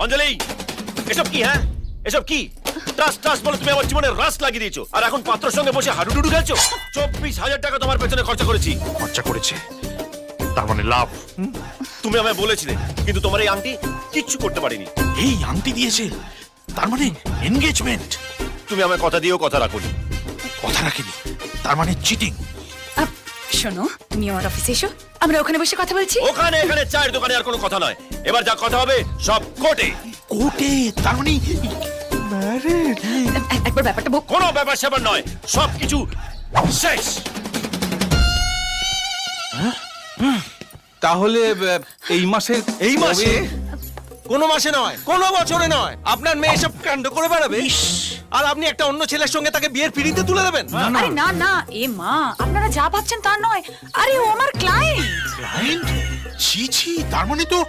অঞ্জলি, এসব কি? হ্যাঁ, এসব কি? ট্রাস্ট ট্রাস্ট বলে তুমি আমার জীবনে রাস লাগিয়ে দিয়েছো, আর এখন পাত্রর সঙ্গে বসে হাডুডুডু খেলছো। 24,000 টাকা তোমার পেছনে খরচা করেছি। খরচা করেছে তার মানে লাভ। তুমি আমায় বলেছিলে, কিন্তু তোমার এই আংটি কিচ্ছু করতে পারিনি। এই আংটি দিয়েছে তার মানে এনগেজমেন্ট। তুমি আমায় কথা দিয়েও কথা রাখোনি। কথা রাখেনি তার মানে চিটিং। শোনো, তুমি আমার অফিসে এসো, আমরা ওখানে বসে কথা বলছি। ওখানে এখানে চায়ের দোকানে আর কোনো কথা নয়। এবার যা কথা হবে সব কোর্টে। কোর্টে তার মানে ম্যারেজ। একবার ব্যাপারটা কোনো ব্যাপার স্যাপার নয়, সবকিছু শেষ। তাহলে এই মাসে কোনো মাসে নয়, কোনো বছরে নয়, আপনার মেয়ে এসব কাণ্ড করে বেড়াবে, আর আপনি একটা অন্য ছেলের সঙ্গে তাকে বিয়ের পিড়িতে তুলে দেবেন। আরে না না, এ মা, আপনারা যা ভাবছেন তা নয়। আরে ও আমার ক্লায়েন্ট। ক্লায়েন্ট? ছি ছি, তার মানে তো